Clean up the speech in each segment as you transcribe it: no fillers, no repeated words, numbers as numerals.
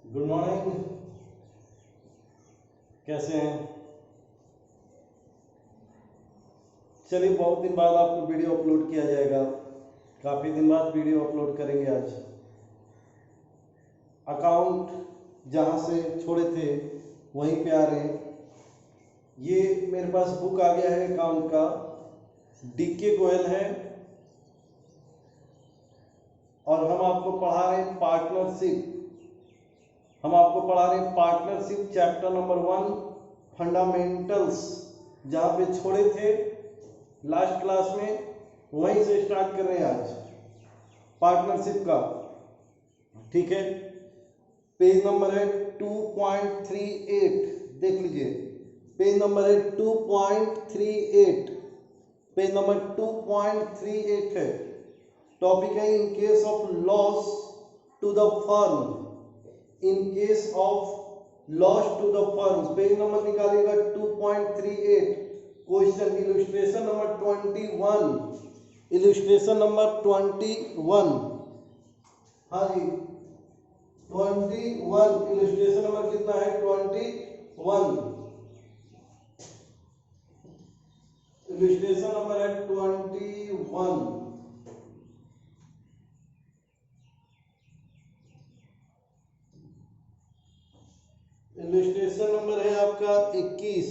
Good morning. कैसे हैं? चलिए, बहुत दिन बाद आपको वीडियो अपलोड किया जाएगा। काफ़ी दिन बाद वीडियो अपलोड करेंगे आज। अकाउंट जहाँ से छोड़े थे वहीं पे आ रहे हैं। ये मेरे पास बुक आ गया है अकाउंट का। डीके गोयल है और हम आपको पढ़ा रहे हैं पार्टनरशिप। हम आपको पढ़ा रहे हैं पार्टनरशिप चैप्टर नंबर 1 फंडामेंटल्स। जहाँ पे छोड़े थे लास्ट क्लास में वहीं से स्टार्ट कर रहे हैं आज पार्टनरशिप का। ठीक है, पेज नंबर है 2.38। देख लीजिए, पेज नंबर है 2.38। पेज नंबर 2.38 है। टॉपिक है in case of loss to the firm. In case of loss to the firm page number निकालिएगा 2.38। Question illustration number 21। Illustration number 21। हाँ जी, 21। इलस्ट्रेशन नंबर कितना है? 21। इलस्ट्रेशन नंबर है 21। इलस्ट्रेशन नंबर है आपका 21।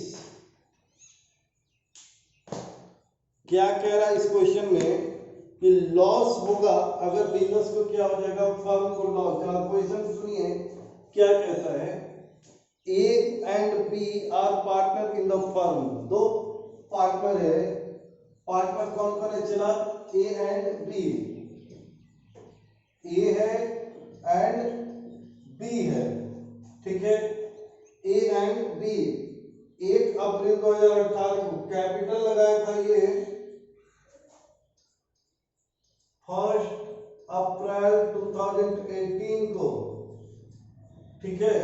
क्या कह रहा है इस क्वेश्चन में कि लॉस होगा अगर बिजनेस को क्या हो जाएगा, फर्म को लॉस। जरा क्वेश्चन सुनिए क्या कहता है। A and B are partner in the firm. दो पार्टनर है। पार्टनर कौन कौन है? चला, ए एंड बी। ए है एंड बी है। ठीक है, ए एंड बी। 1 अप्रैल 2018 को कैपिटल लगाया था ये 1 अप्रैल 2018 को। ठीक है,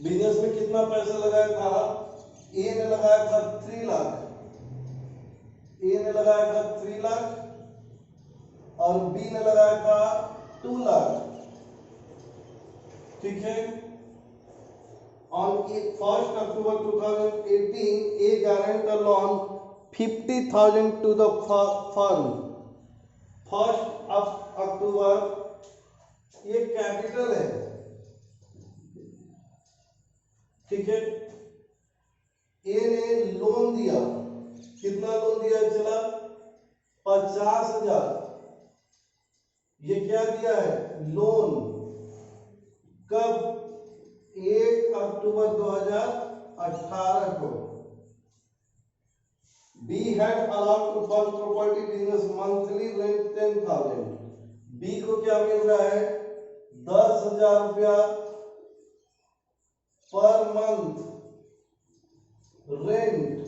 बिजनेस में कितना पैसा लगाया था? ए ने लगाया था 3 लाख। ए ने लगाया था 3 लाख और बी ने लगाया था 2 लाख। ठीक है, on 1st October 2018, A guarantor loan 50,000 to the firm. 1st October, ये कैपिटल है। ठीक है, ए ने लोन दिया। कितना लोन दिया? चला 50,000। ये क्या दिया है? लोन। कब? 1 अक्टूबर 2018 को। B had allowed to firm property business monthly rent 10,000। B को क्या मिल रहा है? 10,000 रुपया पर मंथ रेंट।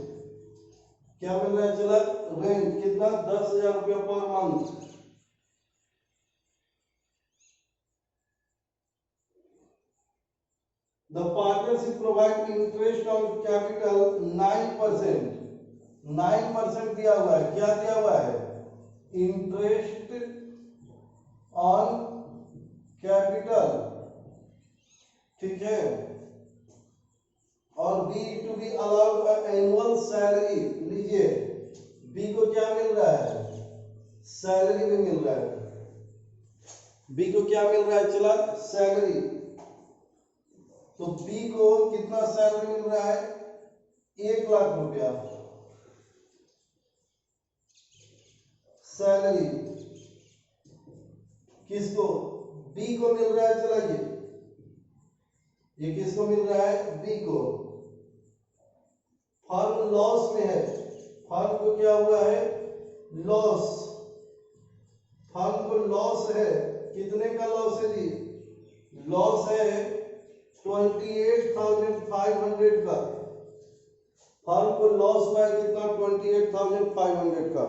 क्या मिल रहा है? चला, रेंट कितना? 10,000 रुपया per month. The partnership provide interest on capital 9%। 9% दिया हुआ है। क्या दिया हुआ है? Interest on capital. ठीक है, और B to B allowed annual salary. लीजिए, बी को क्या मिल रहा है? सैलरी भी मिल रहा है। बी को क्या मिल रहा है? चला, सैलरी। तो बी को कितना सैलरी मिल रहा है? 1 लाख रुपया सैलरी। किसको? बी को मिल रहा है। चला, ये किसको मिल रहा है? बी को। फर्म लॉस में है। फर्म को क्या हुआ है? लॉस। फर्म को लॉस है। कितने का लॉस है जी? लॉस है 28,500 का। फर्म को लॉस हुआ है कितना? 28,500 का।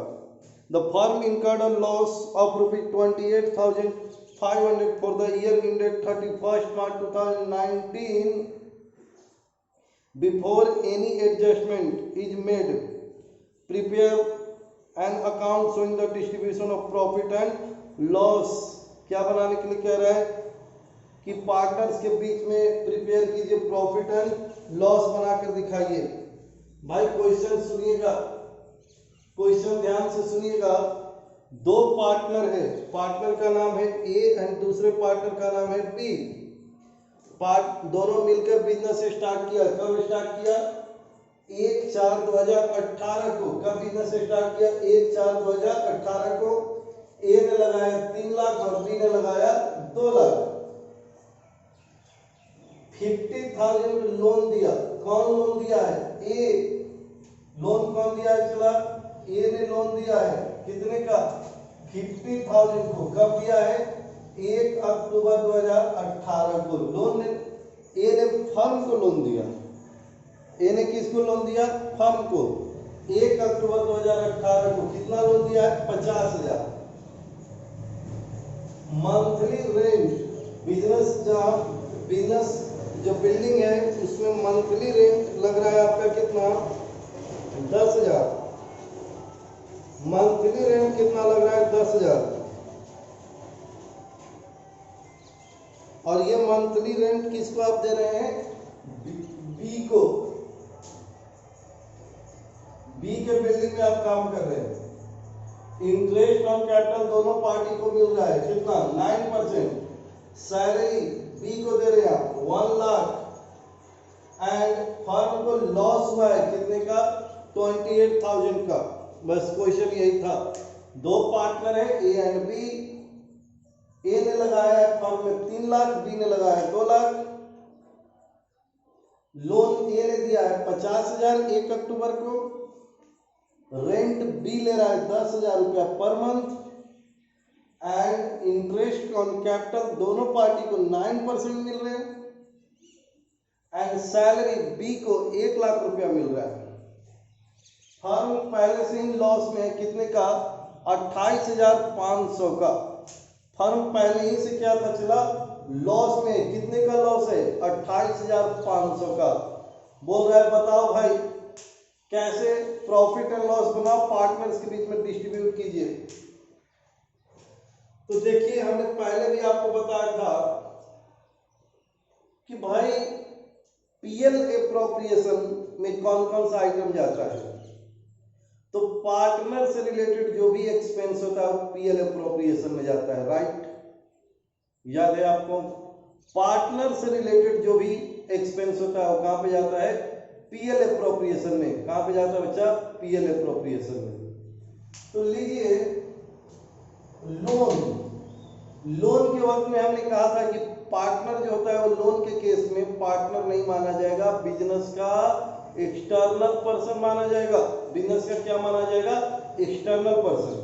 The firm incurred a loss of ₹28,500 for the year ended 31st March 2019. Before any adjustment is made, prepare an account showing the distribution of profit and loss। क्या बनाने के लिए कह रहा है कि पार्टनर्स के बीच में प्रिपेयर कीजिए प्रॉफिट एंड लॉस बनाकर दिखाइए। भाई क्वेश्चन सुनिएगा, क्वेश्चन ध्यान से सुनिएगा। दो पार्टनर है, पार्टनर का नाम है ए एंड दूसरे पार्टनर का नाम है बी। दोनों मिलकर बिजनेस स्टार्ट किया। कब स्टार्ट किया? 1/4/2018 को। कब बिजनेस स्टार्ट किया? 1/4/2018 को। ए ने लगाया 3 लाख और बी ने लगाया 2 लाख। 50,000 लोन दिया। कौन लोन दिया है? ए। लोन कौन दिया है? चला ए ने लोन दिया है। कितने का? 50,000 को। कब दिया है? 1 अक्टूबर 2018 को। लोन ने ए ने फर्म को लोन दिया। ए ने किसको लोन दिया? फर्म को। 1 अक्टूबर 2018 को कितना लोन दिया है? 50,000। मंथली रेंट, बिजनेस जो बिल्डिंग है उसमें मंथली रेंट लग रहा है आपका कितना? 10,000। मंथली रेंट कितना लग रहा है? 10,000। और ये मंथली रेंट किसको आप दे रहे हैं? बी को। बी के बिल्डिंग में आप काम कर रहे हैं। इंटरेस्ट ऑन कैपिटल दोनों पार्टी को मिल रहा है कितना? 9%। सैलरी बी को दे रहे हैं आप 1 लाख एंड फर्म को लॉस हुआ है कितने का? 28,000 का। बस क्वेश्चन यही था। दो पार्टनर है ए एंड बी। ए ने लगाया है फर्म में 3 लाख, बी ने लगाया 2 लाख। लोन ए ने दिया है 50,000 1 अक्टूबर को। रेंट बी ले रहा है 10,000 रुपया per month and interest on capital दोनों पार्टी को 9% मिल रहे हैं एंड सैलरी बी को 1 लाख रुपया मिल रहा है। फर्म पहले से ही लॉस में है कितने का? 28,500 का। फर्म पहले ही से क्या था? चला लॉस में। कितने का लॉस है? 28,500 का। बोल रहा है बताओ भाई कैसे प्रॉफिट एंड लॉस बनाओ, पार्टनर्स के बीच में डिस्ट्रीब्यूट कीजिए। तो देखिए हमने पहले भी आपको बताया था कि भाई पीएल एप्रोप्रिएशन में कौन कौन सा आइटम जाता है। तो पार्टनर से रिलेटेड जो भी एक्सपेंस होता है वो पीएल एप्रोप्रिएशन में जाता है, राइट? याद है आपको? पार्टनर से रिलेटेड जो भी एक्सपेंस होता है वो कहां पे जाता है? पीएल एप्रोप्रिएशन में। कहां पे जाता है बच्चा? पीएल एप्रोप्रिएशन में। तो लीजिए लोन के वक्त में हमने कहा था कि पार्टनर जो होता है वो लोन के केस में पार्टनर नहीं माना जाएगा, बिजनेस का एक्सटर्नल पर्सन माना जाएगा। बिजनेस का क्या माना जाएगा? External person.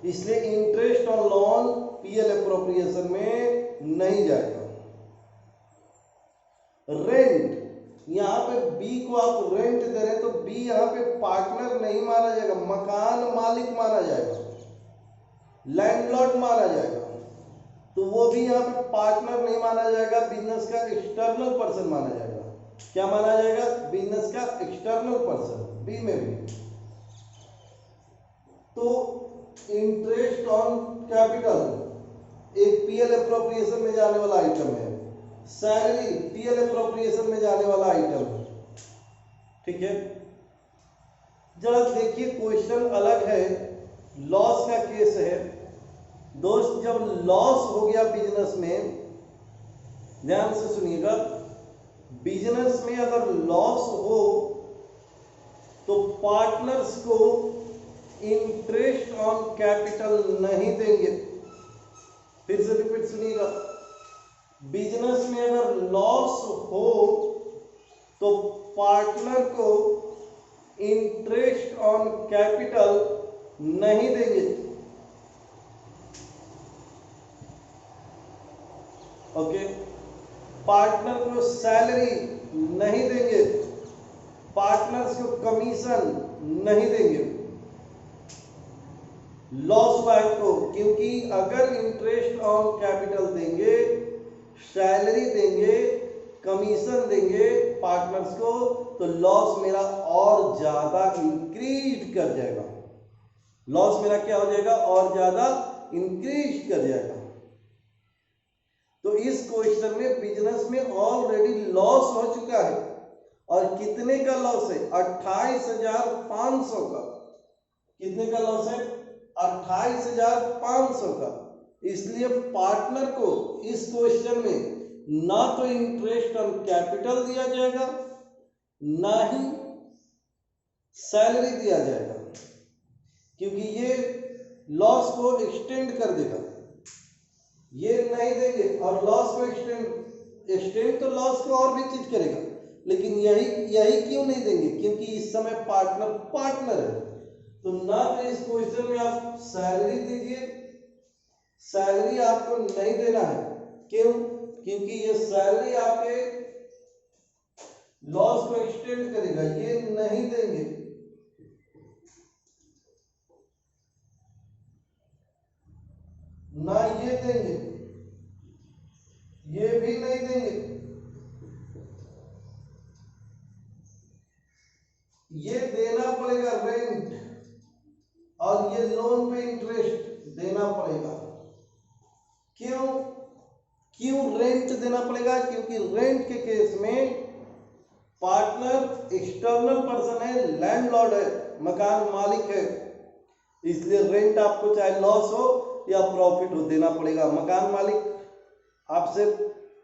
इसलिए interest on loan PL appropriation में नहीं जाएगा। रेंट, यहां पे बी को आप रेंट दे रहे हैं तो बी यहां पे पार्टनर नहीं माना जाएगा, मकान मालिक माना जाएगा, लैंडलॉर्ड माना जाएगा। तो वो भी यहां पे पार्टनर नहीं माना जाएगा, बिजनेस का एक्सटर्नल पर्सन माना जाएगा। क्या माना जाएगा? बिजनेस का एक्सटर्नल पर्सन, बी में भी। तो इंटरेस्ट ऑन कैपिटल एक पीएल एप्रोप्रिएशन में जाने वाला आइटम है। सैलरी पीएल एप्रोप्रिएशन में जाने वाला आइटम है, ठीक है। जरा देखिए क्वेश्चन अलग है, लॉस का केस है। दोस्त जब लॉस हो गया बिजनेस में, ध्यान से सुनिएगा, बिजनेस में अगर लॉस हो तो पार्टनर्स को इंटरेस्ट ऑन कैपिटल नहीं देंगे। फिर से रिपीट सुनिएगा, बिजनेस में अगर लॉस हो तो पार्टनर को इंटरेस्ट ऑन कैपिटल नहीं देंगे। ओके, पार्टनर को सैलरी नहीं देंगे, पार्टनर्स को कमीशन नहीं देंगे लॉस वाइफ को, क्योंकि अगर इंटरेस्ट ऑन कैपिटल देंगे, सैलरी देंगे, कमीशन देंगे पार्टनर्स को, तो लॉस मेरा और ज्यादा इंक्रीज कर जाएगा। लॉस मेरा क्या हो जाएगा? और ज्यादा इंक्रीज कर जाएगा। तो इस क्वेश्चन में बिजनेस में ऑलरेडी लॉस हो चुका है, और कितने का लॉस है? 28,500 का। कितने का लॉस है? 28,500 का। इसलिए पार्टनर को इस क्वेश्चन में ना तो इंटरेस्ट ऑन कैपिटल दिया जाएगा, ना ही सैलरी दिया जाएगा, क्योंकि ये लॉस को एक्सटेंड कर देगा। ये नहीं देंगे, और लॉस को एक्सटेंड तो लॉस को और भी चीज करेगा, लेकिन यही क्यों नहीं देंगे? क्योंकि इस समय पार्टनर है। तो ना तो इस क्वेश्चन में आप सैलरी दीजिए, सैलरी आपको नहीं देना है। क्यों? क्योंकि ये सैलरी आपके लॉस को एक्सटेंड करेगा, ये नहीं देंगे। ना ये देंगे, ये भी नहीं देंगे। ये देना पड़ेगा रेंट, और ये लोन पे इंटरेस्ट देना पड़ेगा। क्यों रेंट देना पड़ेगा? क्योंकि रेंट के केस में पार्टनर एक्सटर्नल पर्सन है, लैंडलॉर्ड है, मकान मालिक है, इसलिए रेंट आपको चाहे लॉस हो या प्रॉफिट हो देना पड़ेगा। मकान मालिक आपसे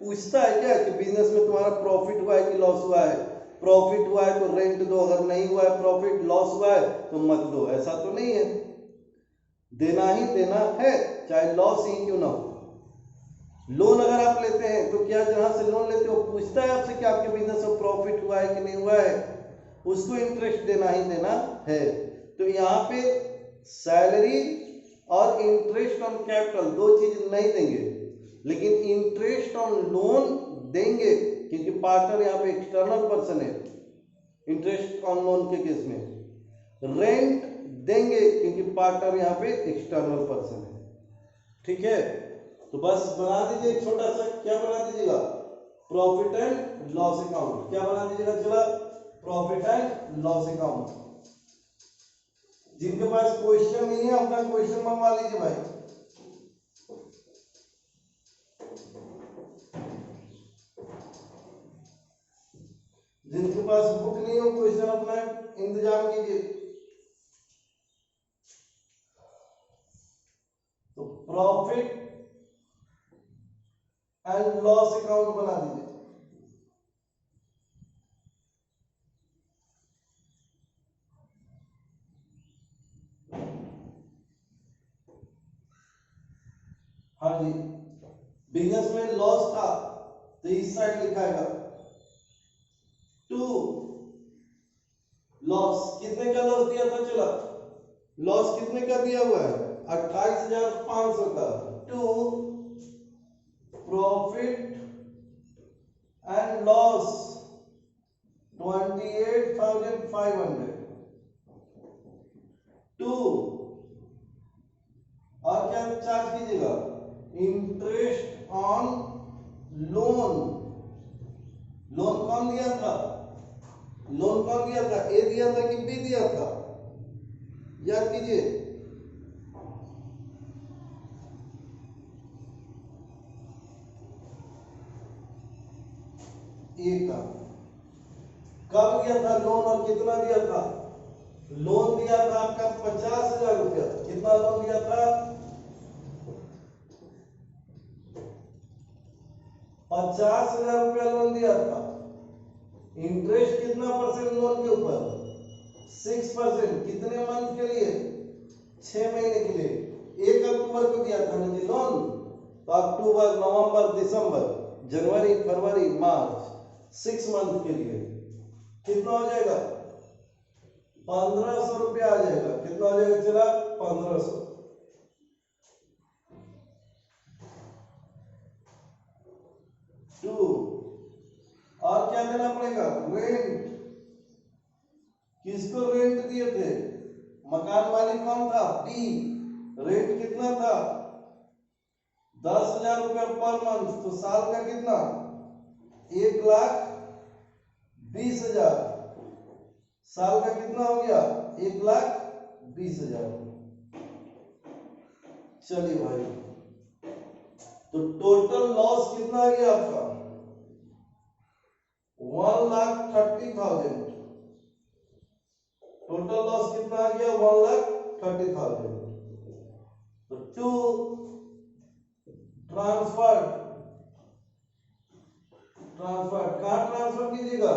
पूछता है क्या कि बिजनेस में तुम्हारा प्रॉफिट हुआ है कि लॉस हुआ है? प्रॉफिट हुआ है तो रेंट दो, अगर नहीं हुआ है प्रॉफिट, लॉस हुआ है तो मत दो। ऐसा तो नहीं है, देना ही देना है, चाहे लॉस ही क्यों ना हो। लोन अगर आप लेते हैं तो क्या जहां से लोन लेते हो पूछता है आपसे कि आपके बिजनेस में प्रॉफिट हुआ है कि नहीं हुआ है? उसको इंटरेस्ट देना ही देना है। तो यहाँ पे सैलरी और इंटरेस्ट ऑन कैपिटल दो चीज नहीं देंगे, लेकिन इंटरेस्ट ऑन लोन देंगे, क्योंकि पार्टनर यहाँ पे एक्सटर्नल पर्सन है इंटरेस्ट ऑन लोन के केस में। रेंट देंगे क्योंकि पार्टनर यहाँ पे एक्सटर्नल पर्सन है। ठीक है, तो बस बना दीजिए एक छोटा सा, क्या बना दीजिएगा? Profit and loss account. क्या बना दीजिएगा? चला, प्रॉफिट एंड लॉस अकाउंट। जिनके पास क्वेश्चन नहीं है अपना क्वेश्चन मंगवा लीजिए भाई। जिनके पास बुक नहीं हो क्वेश्चन अपना इंतजाम कीजिए। तो प्रॉफिट एंड लॉस अकाउंट बना दीजिए। हाँ जी, बिजनेस में लॉस था तो इस साइड लिखाएगा टू लॉस। कितने का लॉस दिया था? चला, लॉस कितने का दिया हुआ है? 28,500 का। To profit and loss 28,500। To और क्या चार्ज कीजिएगा? Interest on loan. लोन कौन दिया था? लोन कौन दिया था? ए दिया था कि बी दिया था? याद कीजिए। ए का। कब दिया था लोन और कितना दिया था? लोन दिया था आपका 50,000 रुपया। कितना लोन दिया था? 50,000 रुपया लोन दिया था। इंटरेस्ट कितना परसेंट लोन के ऊपर? 6%। कितने मंथ के लिए? 6 महीने के लिए। 1 अक्टूबर को दिया था ना जी लोन, तो अक्टूबर, नवंबर, दिसंबर, जनवरी, फरवरी, मार्च, 6 मंथ के लिए कितना हो जाएगा? 1,500 रुपया आ जाएगा। कितना हो जाएगा? चला, 1,500। टू और क्या देना पड़ेगा? रेंट। किसको रेंट दिए थे? मकान मालिक कौन था? बी। रेंट कितना था? 10,000 रुपया पर मंथ। तो साल का कितना? 1,20,000। साल का कितना हो गया? 1,20,000। चलिए भाई, तो टोटल लॉस कितना आ गया आपका 1,30,000। टोटल लॉस कितना आ गया 1,30,000। तो टू ट्रांसफर कहाँ ट्रांसफर कीजिएगा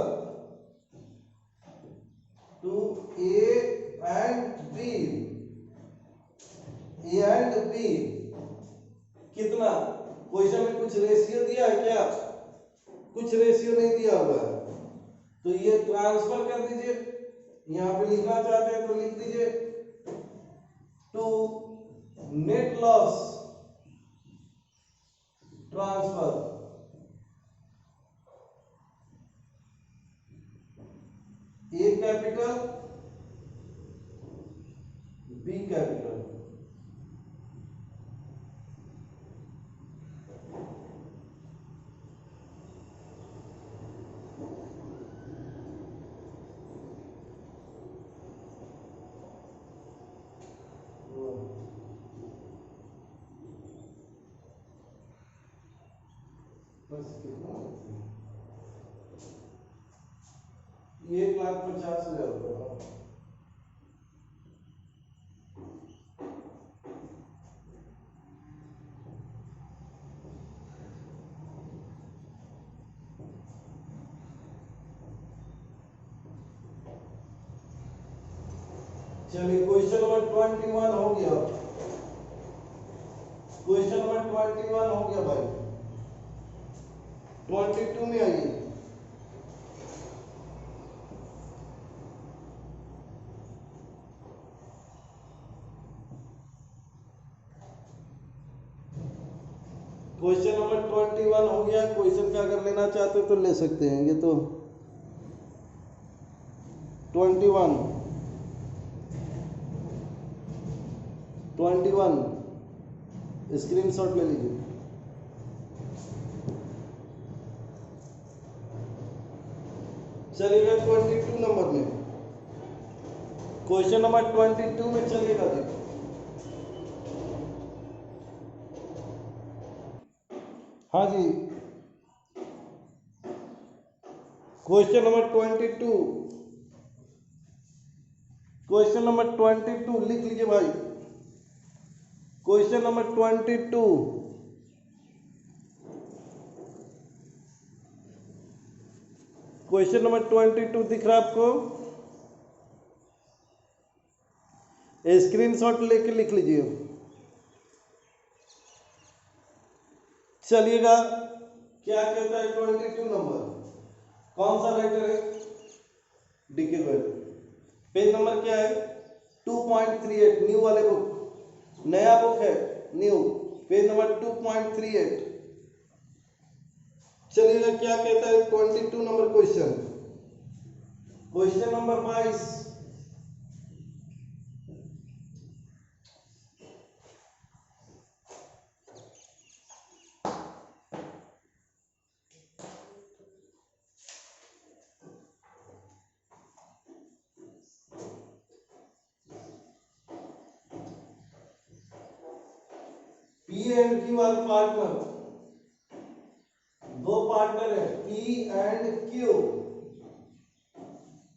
टू ए एंड बी। कितना क्वेश्चन में कुछ रेशियो दिया है क्या? कुछ रेशियो नहीं दिया हुआ है, तो ये ट्रांसफर कर दीजिए। यहां पे लिखना चाहते हैं तो लिख दीजिए to net loss transfer. A capital B capital. बस कितना 1,50,000 रुपये। चलिए क्वेश्चन नंबर 21 हो गया। क्वेश्चन नंबर 21 हो गया भाई। 22 में आइए। क्वेश्चन नंबर 21 हो गया। क्वेश्चन का अगर लेना चाहते हो तो ले सकते हैं। ये तो 21 स्क्रीनशॉट ले लीजिए। चलिएगा 22 नंबर में। क्वेश्चन नंबर 22 में चलिएगा देखो। हाँ जी, क्वेश्चन नंबर 22। क्वेश्चन नंबर 22 लिख लीजिए भाई। Question number 22। क्वेश्चन नंबर 22 दिख रहा है आपको? स्क्रीनशॉट लेके लिख लीजिए। चलिएगा क्या कहता है 22 नंबर। कौन सा राइटर है? डीके गोयल। पेज नंबर क्या है 2.38। न्यू वाले बुक, नया बुक है न्यू, पेज नंबर 2.38। चलिएगा क्या कहता है 22 number question. Question number 22। P and Q are partner. दो पार्टनर है P and Q.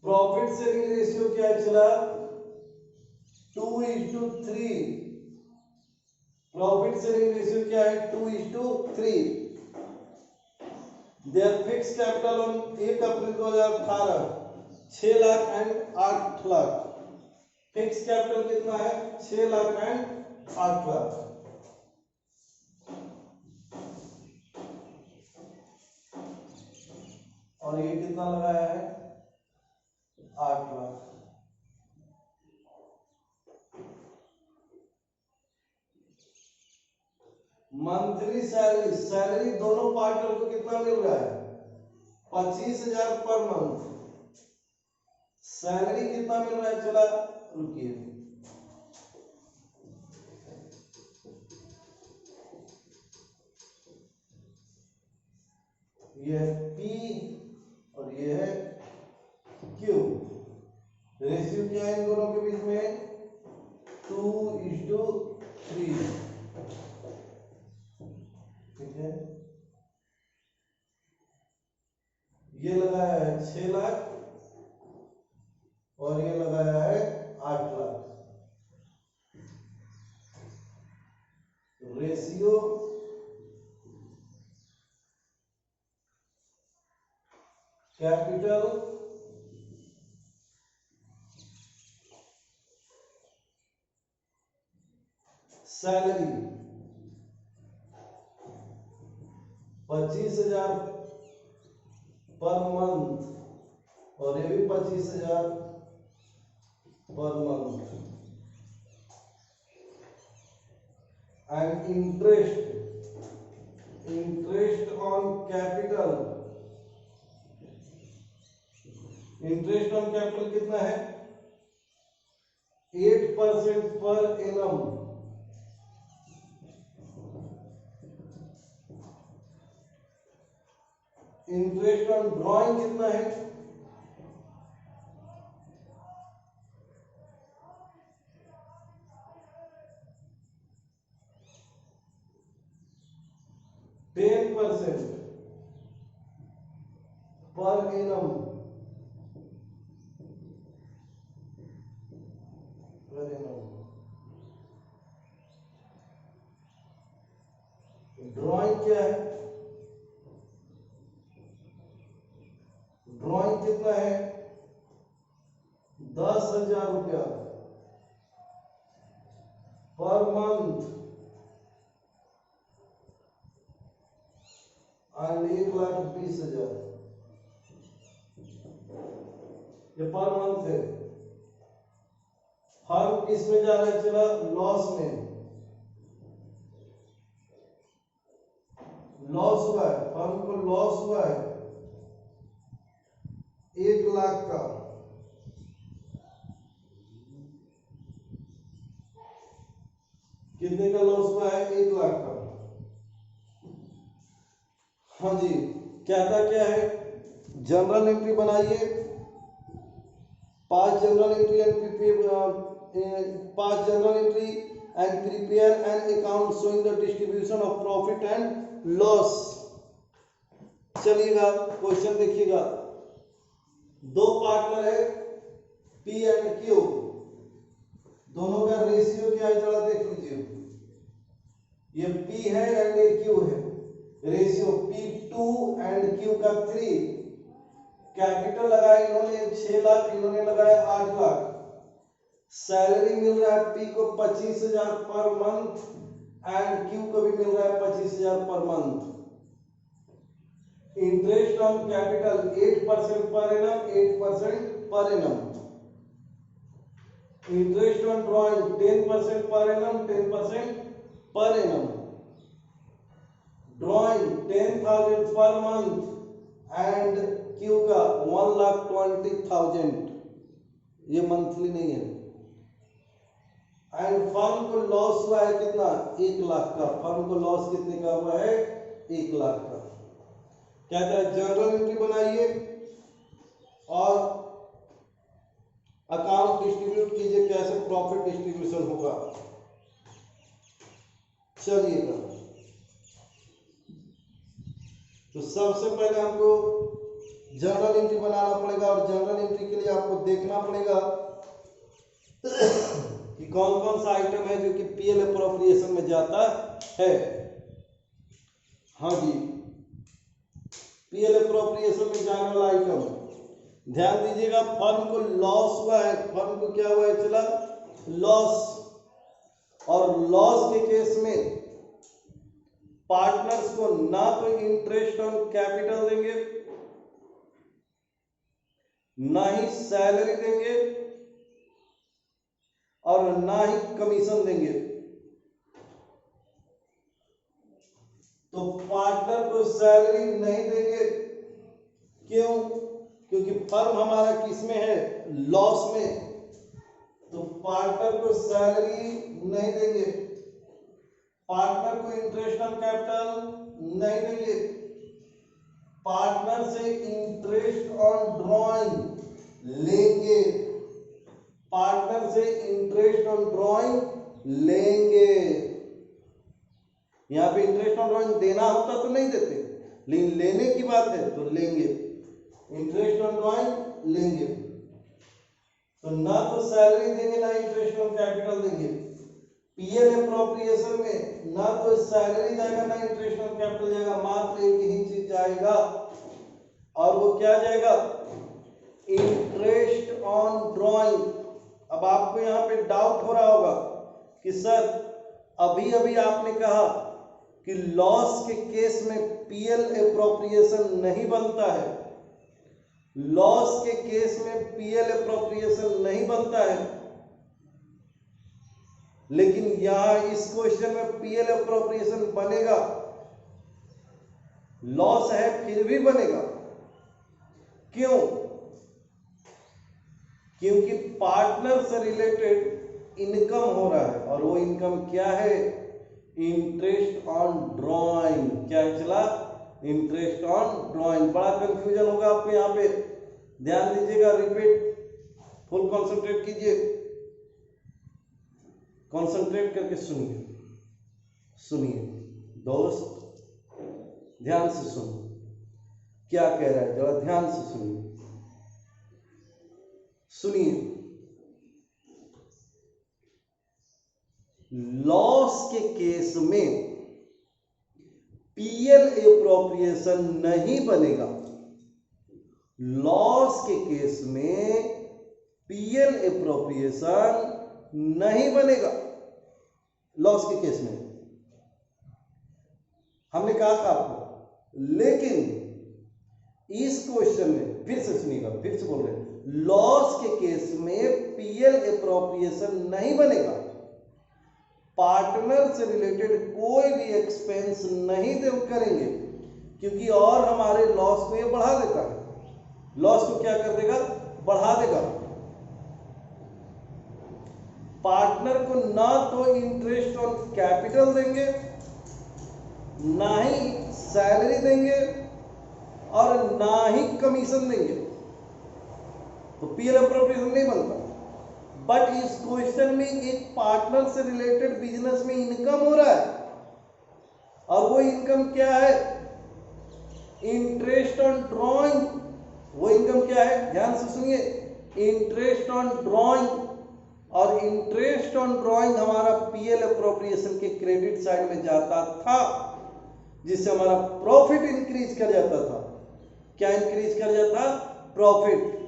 Profit sharing ratio क्या चला 2:3। प्रॉफिट शेयरिंग रेशियो क्या है 2:3। Their fix capital on 1 April 2018 6 lakh and 8 lakh. Fix capital कितना है 6 लाख एंड 8 लाख। और ये कितना लगाया है 8 लाख। मंथली सैलरी दोनों पार्टनर को कितना मिल रहा है 25,000 पर मंथ। सैलरी कितना मिल रहा है चला रुकिए। ये है पी और ये है क्यू। रेशियो क्या है इन दोनों के बीच में 2:3। ये लगाया है 6 लाख और ये लगाया है 8 lakh. Ratio capital salary 25,000 per month और ये भी 25,000 per month. And interest on capital, interest on capital कितना है 8% per annum. Interest on drawing कितना है 10% पर एनम। ड्रॉइंग क्या है, ड्रॉइंग कितना है 10,000 रुपया पर मंथ एंड 1,20,000 ये पर मंथ है। फर्म किस में जा रहा है चला लॉस में, लॉस हुआ है, फर्म को लॉस हुआ है 1 लाख का। कितने का लॉस हुआ है 1 लाख का। हाँ जी, कहता क्या है जनरल एंट्री बनाइए, 5 general entry and prepare an account showing the distribution of profit and loss. चलिएगा क्वेश्चन देखिएगा, दो पार्टनर है पी एंड क्यू, दोनों का रेशियो क्या है जरा देख लीजिए। ये पी है एंड ये क्यू है, रेशियो P2 एंड Q का 3। कैपिटल लगाया इन्होंने 6 लाख, इन्होंने लगाया 8 लाख। सैलरी मिल रहा है P को 25,000 पर मंथ एंड Q को भी मिल रहा है 25,000 per month. Interest on capital 8% per annum, 8% per annum. Interest on drawing 10% per annum, 10% per annum. Drawing 10,000 per month and Q का 1,20,000, ये मंथली नहीं है। एंड फर्म को लॉस हुआ है कितना 1 लाख का, फर्म को लॉस कितने का हुआ है 1 लाख का। कहता है जनरल एंट्री बनाइए और अकाउंट डिस्ट्रीब्यूट कीजिए, कैसे प्रॉफिट डिस्ट्रीब्यूशन होगा। चलिएगा, तो सबसे पहले हमको जर्नल एंट्री बनाना पड़ेगा और जर्नल एंट्री के लिए आपको देखना पड़ेगा कि कौन कौन सा आइटम है जो कि पीएल अप्रोप्रिएशन में जाता है। हाँ जी, पीएल अप्रोप्रिएशन में जाने वाला आइटम ध्यान दीजिएगा। फर्म को लॉस हुआ है, फर्म को क्या हुआ है चला लॉस, और लॉस के केस में पार्टनर्स को ना तो इंटरेस्ट ऑन कैपिटल देंगे, ना ही सैलरी देंगे और ना ही कमीशन देंगे। तो पार्टनर को सैलरी नहीं देंगे, क्यों? क्योंकि फर्म हमारा किस में है लॉस में, तो पार्टनर को सैलरी नहीं देंगे। पार्टनर को इंटरेस्ट ऑन कैपिटल नहीं देंगे। पार्टनर से इंटरेस्ट ऑन ड्रॉइंग लेंगे, पार्टनर से इंटरेस्ट ऑन ड्रॉइंग लेंगे। यहां पे इंटरेस्ट ऑन ड्रॉइंग देना होता तो नहीं देते, लेकिन लेने की बात है तो लेंगे। इंटरेस्ट ऑन ड्राइंग लेंगे, तो ना तो सैलरी देंगे ना इंटरेस्ट ऑन कैपिटल देंगे। पीएल अप्रोप्रिएशन में ना तो सैलरी जाएगा ना इंटरेस्ट ऑन कैपिटल जाएगा, मात्र एक ही चीज जाएगा, और वो क्या जाएगा? Interest on drawing. अब आपको यहाँ पे डाउट हो रहा होगा कि सर अभी अभी आपने कहा कि लॉस के केस में पीएल अप्रोप्रिएशन नहीं बनता है, लॉस के केस में पीएल अप्रोप्रिएशन नहीं बनता है, लेकिन यहां इस क्वेश्चन में पीएल अप्रोप्रिएशन बनेगा, लॉस है फिर भी बनेगा। क्यों? क्योंकि पार्टनर से रिलेटेड इनकम हो रहा है, और वो इनकम क्या है? Interest on drawing. क्या चला? Interest on drawing. बड़ा कंफ्यूजन होगा आपको यहाँ पे, ध्यान दीजिएगा, रिपीट, फुल कंसंट्रेट कीजिए, कंसंट्रेट करके सुनिए, सुनिए दोस्त, ध्यान से सुनो क्या कह रहा है, जरा ध्यान से सुनिए, सुनिए। लॉस के केस में पीएल अप्रोप्रिएशन नहीं बनेगा, लॉस के केस में पीएल अप्रोप्रिएशन नहीं बनेगा। लॉस के केस में हमने कहा था आपको, लेकिन इस क्वेश्चन में फिर से सुनिएगा, फिर से बोल रहे हैं, लॉस के केस में पीएल अप्रोप्रिएशन नहीं बनेगा, पार्टनर से रिलेटेड कोई भी एक्सपेंस नहीं करेंगे, क्योंकि और हमारे लॉस को ये बढ़ा देता है, लॉस को क्या कर देगा? बढ़ा देगा। पार्टनर को ना तो इंटरेस्ट ऑन कैपिटल देंगे, ना ही सैलरी देंगे, और ना ही कमीशन देंगे, तो पीएल अप्रोप्रिएशन नहीं बनता। बट इस क्वेश्चन में एक पार्टनर से रिलेटेड बिजनेस में इनकम हो रहा है, और वो इनकम क्या है? Interest on drawing. वो इनकम क्या है? ध्यान से सुनिए, इंटरेस्ट ऑन ड्राइंग, और इंटरेस्ट ऑन ड्राइंग हमारा पीएल अप्रोप्रिएशन के क्रेडिट साइड में जाता था, जिससे हमारा प्रॉफिट इंक्रीज कर जाता था। क्या इंक्रीज कर जाता? प्रॉफिट।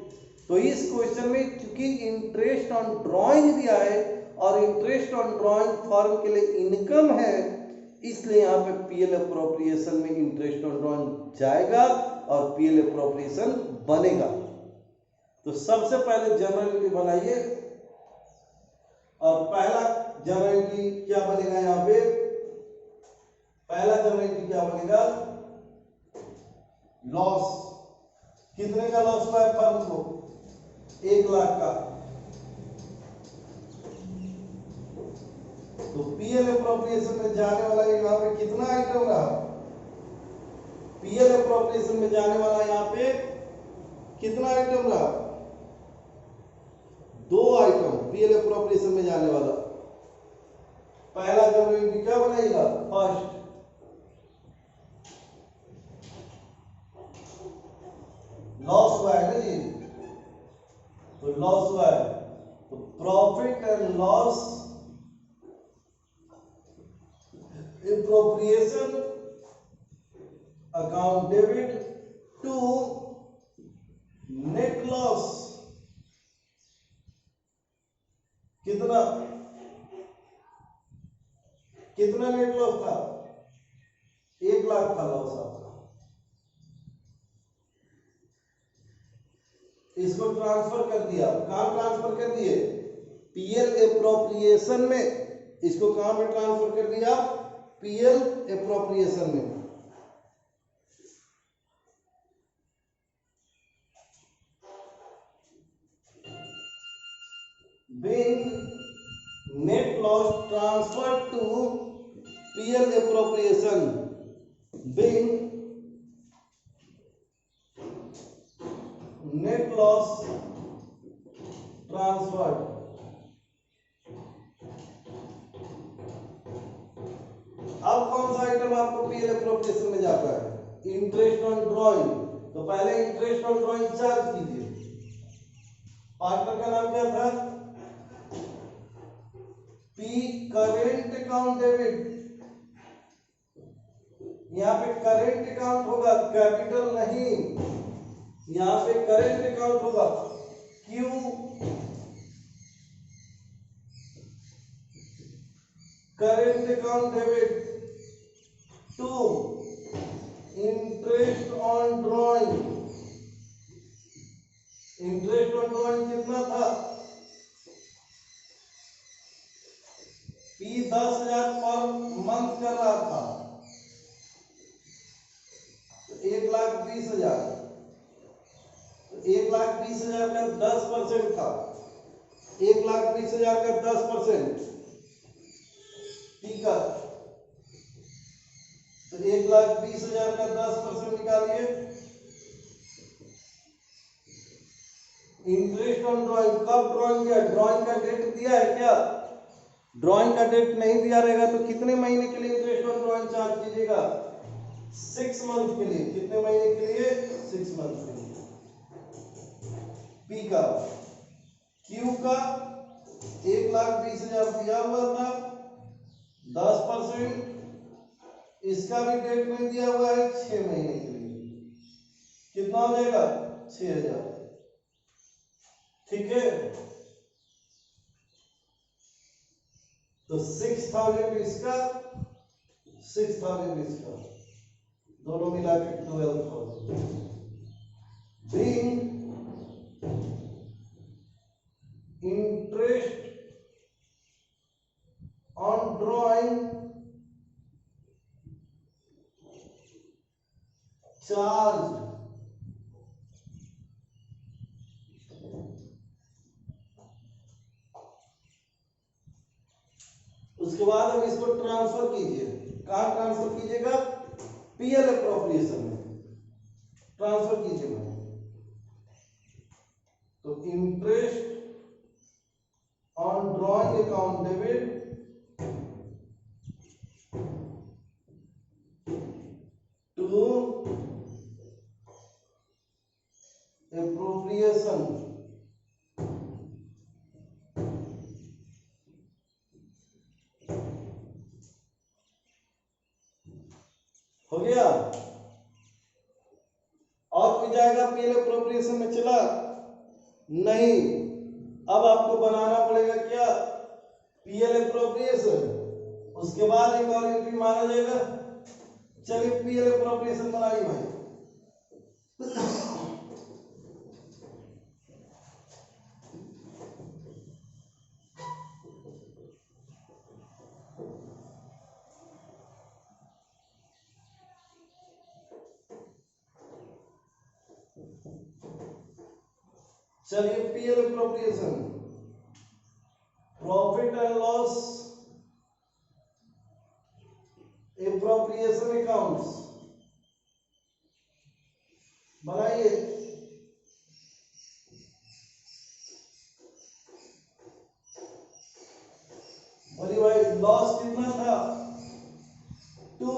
तो इस क्वेश्चन में चूंकि इंटरेस्ट ऑन ड्राइंग दिया है और इंटरेस्ट ऑन ड्राइंग फर्म के लिए इनकम है, इसलिए यहाँ पे पीएल अप्रोप्रिएशन में इंटरेस्ट ऑन ड्राइंग जाएगा और पीएल अप्रोप्रिएशन बनेगा। तो सबसे पहले जनरल एंट्री बनाइए, और पहला जनरल एंट्री क्या बनेगा? यहाँ पे पहला जनरल एंट्री क्या बनेगा? लॉस। कितने का लॉस हुआ है फर्म को? 1 लाख का। तो पीएल अप्रोप्रिएशन में जाने वाला यहाँ पे कितना आइटम रहा? पीएल अप्रोप्रिएशन में जाने वाला यहाँ पे कितना आइटम रहा? 2 आइटम पीएल अप्रोप्रिएशन में जाने वाला। पहला जनरल एंट्री क्या बनेगा? फर्स्ट। लॉस हुआ है ना जी, तो लॉस हुआ है, तो profit and loss appropriation account debit to net loss. कितना कितना नेट लॉस था? 1 लाख का लॉस आपका। इसको ट्रांसफर कर दिया, कहां ट्रांसफर कर दिए? पीएल एप्रोप्रिएशन में। इसको कहां पे ट्रांसफर कर दिया? पीएल एप्रोप्रिएशन में। being net loss transferred to PL appropriation, being net loss transferred अब कौन सा आइटम आपको पीएल एप्रोप्रिएशन में जाता है? Interest on drawing. तो पहले इंटरेस्ट ऑन ड्रॉइंग चार्ज कीजिए। पार्टनर का नाम क्या था? P current account debit. यहाँ पे करेंट अकाउंट होगा, कैपिटल नहीं, यहाँ पे करेंट अकाउंट होगा। Q current account debit to interest on drawing. Interest on drawing कितना था? P 10,000 पर मंथ कर रहा था, तो 1,20,000, तो 1,20,000 का 10% था। 1,20,000 का 10%, ठीक है, तो 1,20,000 का 10% निकालिए। इंटरेस्ट ऑन ड्रॉइंग कब ड्रॉइंग किया? ड्रॉइंग का डेट दिया है क्या? ड्रॉइंग का डेट नहीं दिया रहेगा तो कितने महीने के लिए इंटरेस्ट ऑन ड्रॉइंग चार्ज कीजिएगा? 6 मंथ के लिए। कितने महीने के लिए? 6 मंथ के लिए। पी का, क्यू का 1,20,000 दिया हुआ था, 10%, इसका भी डेट नहीं दिया हुआ है, 6 महीने के लिए। कितना हो जाएगा? 6,000, ठीक है। तो 6,000 इसका, 6,000 इसका, दोनों मिला के 12,000। Bring interest on drawing charged उसके बाद अब इसको ट्रांसफर कीजिए। कहाँ ट्रांसफर कीजिएगा? पीएल एप्रोप्रिएशन में ट्रांसफर कीजिए भाई। तो interest on drawing account debit to appropriation, हो गया। और कोई जाएगा पीएल एप्रोप्रिएशन में? चला नहीं। अब आपको बनाना पड़ेगा क्या? पीएल एप्रोप्रिएशन, उसके बाद एक और एंट्री माना जाएगा। चलिए पीएल एप्रोप्रिएशन बनाइए भाई। चलिए PL appropriation, profit and loss appropriation accounts बनाइए। बोलिए भाई, लॉस कितना था? 2,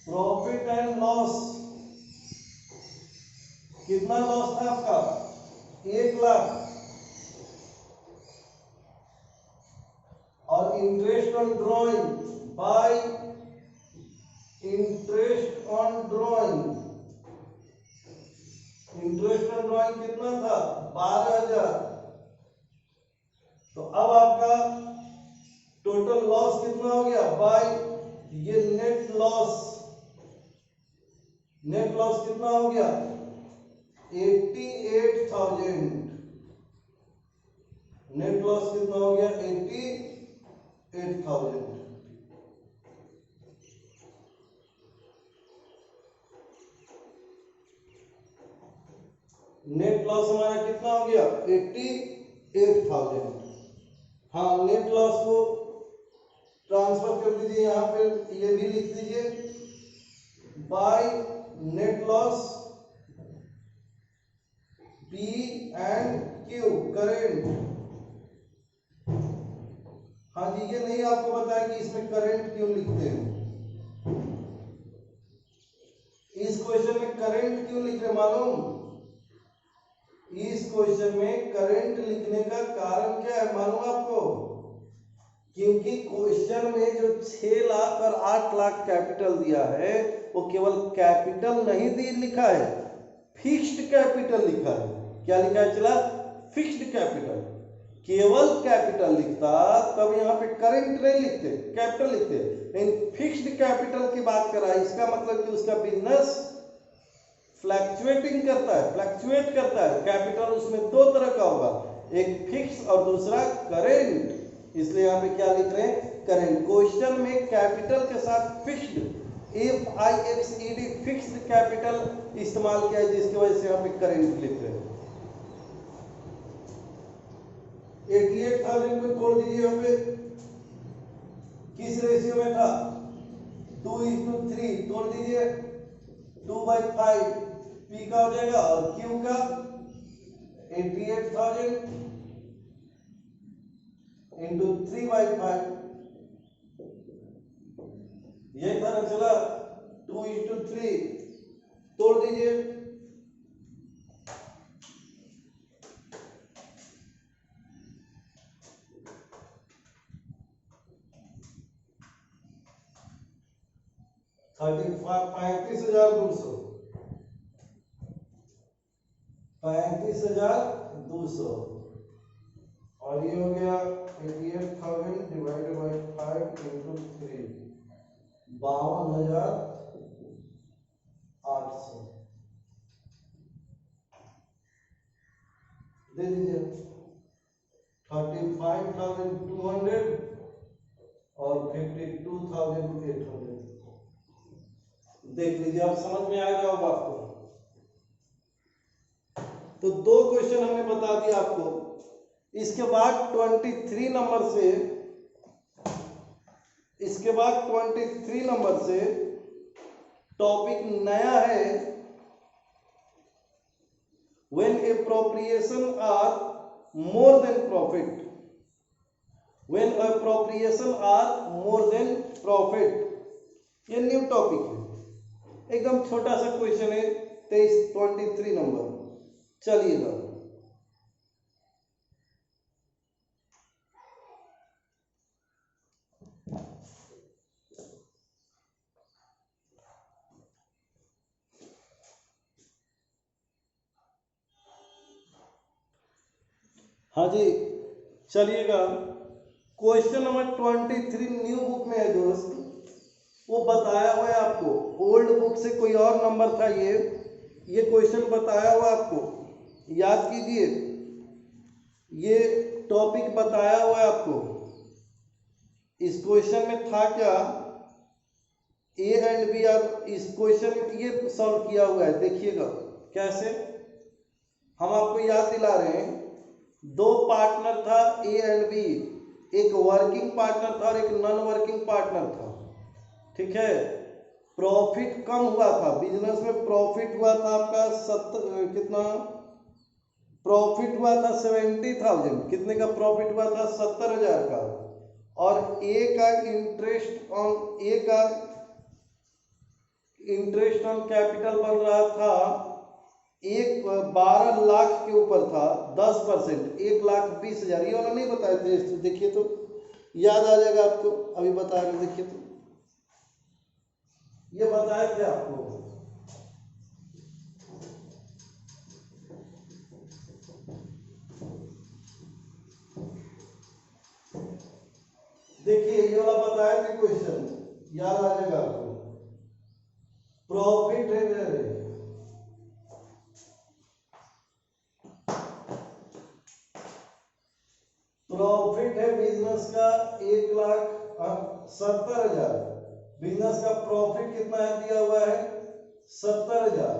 प्रॉफिट एंड लॉस कितना लॉस था आपका? 1,00,000। और interest on drawing bye interest on drawing, interest on drawing कितना था? 12,000। तो अब आपका टोटल लॉस कितना हो गया? बाय ये नेट लॉस, नेट लॉस कितना हो गया? 88,000। नेट लॉस कितना हो गया? 88,000। नेट लॉस हमारा कितना हो गया? 88,000। हाँ, नेट लॉस को ट्रांसफर कर दीजिए यहाँ पे, ये भी लिख दीजिए by net loss P and Q current. हाँ जी, ये नहीं आपको बताया कि इसमें करंट क्यों लिखते हैं। इस क्वेश्चन में करंट करंट क्यों लिख रहे मालूम? इस क्वेश्चन में करंट लिखने का कारण क्या है मालूम आपको? क्योंकि क्वेश्चन में जो 6 लाख और 8 लाख कैपिटल दिया है वो केवल कैपिटल नहीं लिखा है, फिक्स्ड कैपिटल लिखा है। क्या लिखा है चला? Fixed capital. केवल कैपिटल लिखता तब यहाँ पे करंट नहीं लिखते, कैपिटल लिखते। लेकिन फिक्स्ड कैपिटल की बात करा, इसका मतलब कि उसका बिजनेस फ्लैक्चुएटिंग करता है, फ्लैक्चुएट करता है। कैपिटल उसमें दो तरह का होगा, एक फिक्स और दूसरा करेंट। इसलिए यहाँ पे क्या लिख रहे हैं? करेंट। क्वेश्चन में कैपिटल के साथ फिक्स्ड FIXED फिक्स्ड कैपिटल इस्तेमाल किया है, जिसकी वजह से यहाँ पे करेंट लिख रहे हैं। 88,000 को तोड़ दीजिए, यहाँ पे किस रेशियो में था? 2:3। तोड़ दीजिए 2/5, P का हो जाएगा और Q का 88,000 इंटू 3/5। ये था ना चला 2:3। तोड़ दीजिए 35,200 35,200 और ये हो गया 88,000 डिवाइडेड बाय 5 इंटू 3, 52,800 दे दीजिए। 35,200 और 52,800 देख लीजिए, आप समझ में आएगा होगा आपको। तो दो क्वेश्चन हमने बता दिया आपको। इसके बाद 23 नंबर से टॉपिक नया है, when appropriation are more than profit. When appropriation are more than profit, ये न्यू टॉपिक है, एकदम छोटा सा क्वेश्चन है। 23 नंबर। चलिएगा, हाँ जी चलिएगा। क्वेश्चन नंबर 23 न्यू बुक में है दोस्त, वो बताया हुआ है आपको। ओल्ड बुक से कोई और नंबर था, ये क्वेश्चन बताया हुआ आपको, याद कीजिए। ये टॉपिक बताया हुआ है आपको। इस क्वेश्चन में था क्या? A and B। अब इस क्वेश्चन में ये सॉल्व किया हुआ है, देखिएगा कैसे। हम आपको याद दिला रहे हैं, दो पार्टनर था A एंड B, एक वर्किंग पार्टनर था और एक नॉन वर्किंग पार्टनर था, ठीक है। प्रॉफिट कम हुआ था, बिजनेस में प्रॉफिट हुआ था आपका कितना प्रॉफिट हुआ था? 70,000। कितने का प्रॉफिट हुआ था? 70,000 का। और ए का इंटरेस्ट ऑन कैपिटल बन रहा था 12 लाख के ऊपर था, 10%, 1,20,000। ये वाला नहीं बताए थे, देखिए तो याद आ जाएगा आपको। अभी बता रहे, देखिए तो ये बताए थे आपको। देखिए ये वाला बताए थे क्वेश्चन, याद आ जाएगा आपको। प्रॉफिट है मेरे, प्रॉफिट है बिजनेस का 1,70,000। बिजनेस का प्रॉफिट कितना है दिया हुआ है? 70,000।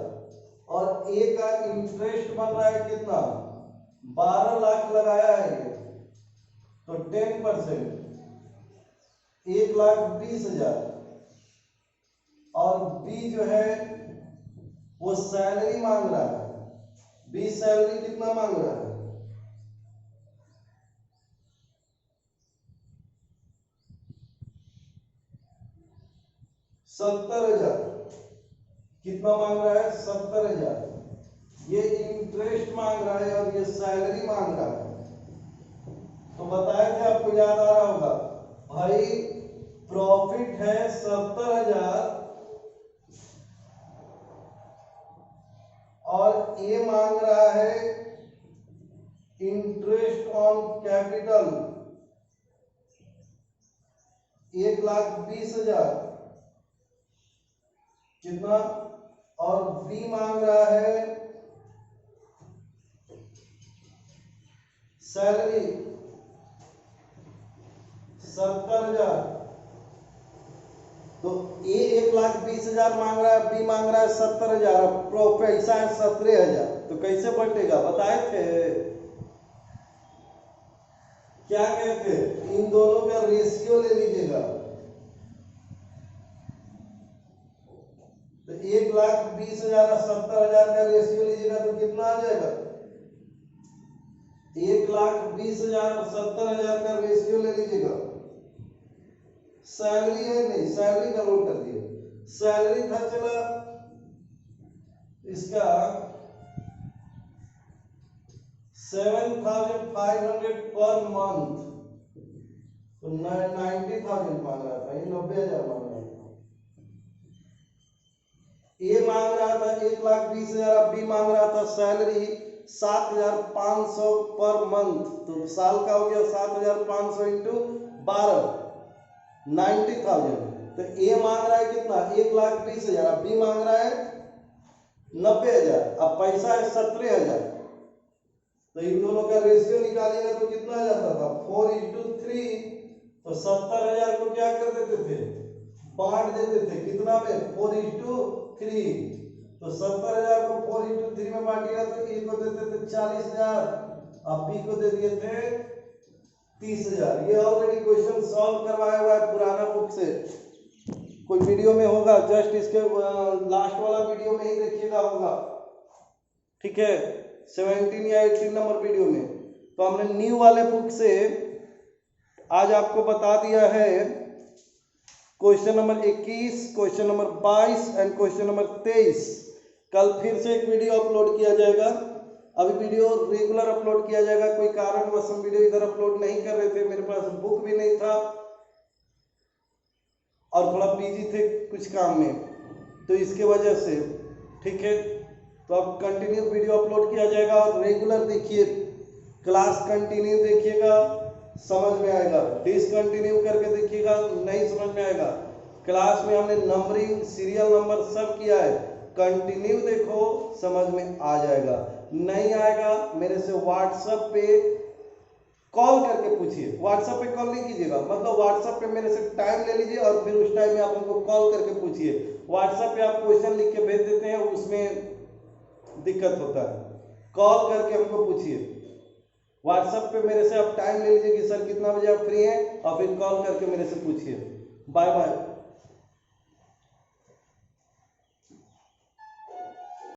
और ए का इंटरेस्ट बन रहा है कितना? 12 लाख लगाया है ये, तो 10%, 1,20,000। और बी जो है वो सैलरी मांग रहा है। बी सैलरी कितना मांग रहा है? 70,000। कितना मांग रहा है? 70,000। ये इंटरेस्ट मांग रहा है और ये सैलरी मांग रहा है। तो बताए थे, आपको याद आ रहा होगा भाई, प्रॉफिट है 70,000 और ये मांग रहा है इंटरेस्ट ऑन कैपिटल 1,20,000। कितना? और बी मांग रहा है सैलरी 70,000। तो ए 1,20,000 मांग रहा है, बी मांग रहा है 70,000, पैसा है 17,000। तो कैसे बटेगा? बताए थे, क्या कहते? इन दोनों का रेशियो ले लीजिएगा। तो 1,20,000 और 70,000 का रेशियो लीजिएगा तो कितना आ जाएगा? 1,20,000 और 70,000 का रेशियो ले लीजिएगा। सैलरी है नहीं, सैलरी का नोट कर दिए। सैलरी था चला इसका 7,500 पर मंथ, तो 90,000 मांग रहा था, ये 90,000 मांग रहा था। ए मांग रहा था 1,20,000, अब बी मांग रहा था सैलरी 7,500 पर मंथ। तो साल का हो गया 7,500 इंटू 12, 90,000। तो ए मांग रहा है कितना? 1,20,000, अब बी मांग रहा है 90,000, अब पैसा है 17,000। तो इन दोनों का रेशियो निकालिएगा तो कितना आ जाता था? 4:3। तो 70,000 को क्या कर देते थे? बांट देते थे। कितना में? 4:3। तो 70,000 को 4:3 में बांटिएगा तो ए को देते थे 40,000, अब बी को दे दिए थे 30,000। ये ऑलरेडी क्वेश्चन सॉल्व करवाया हुआ है पुराना बुक से, कोई वीडियो में होगा, जस्ट इसके लास्ट वाला वीडियो में ही देखिएगा होगा, ठीक है, 17 या 18 नंबर वीडियो में। तो हमने न्यू वाले बुक से आज आपको बता दिया है question number 21, question number 22 and question number 23। कल फिर से एक वीडियो अपलोड किया जाएगा। अभी वीडियो रेगुलर अपलोड किया जाएगा, कोई कारणवश हम वीडियो इधर अपलोड नहीं कर रहे थे, मेरे पास बुक भी नहीं था और थोड़ा बिजी थे कुछ काम में, तो इसके वजह से, ठीक है। तो अब कंटिन्यू वीडियो अपलोड किया जाएगा और रेगुलर देखिए, क्लास कंटिन्यू देखिएगा, समझ में आएगा। डिसकंटिन्यू करके देखिएगा, नहीं समझ में आएगा। क्लास में हमने नंबरिंग, सीरियल नंबर सब किया है, कंटिन्यू देखो, समझ में आ जाएगा। नहीं आएगा मेरे से व्हाट्सएप पे कॉल करके पूछिए। व्हाट्सएप पे कॉल नहीं कीजिएगा, मतलब व्हाट्सएप पे मेरे से टाइम ले लीजिए और फिर उस टाइम में आप हमको कॉल करके पूछिए। व्हाट्सएप पे आप क्वेश्चन लिख के भेज देते हैं, उसमें दिक्कत होता है। कॉल करके हमको पूछिए। व्हाट्सएप पे मेरे से आप टाइम ले लीजिए कि सर कितना बजे आप फ्री हैं, और फिर कॉल करके मेरे से पूछिए। Bye bye.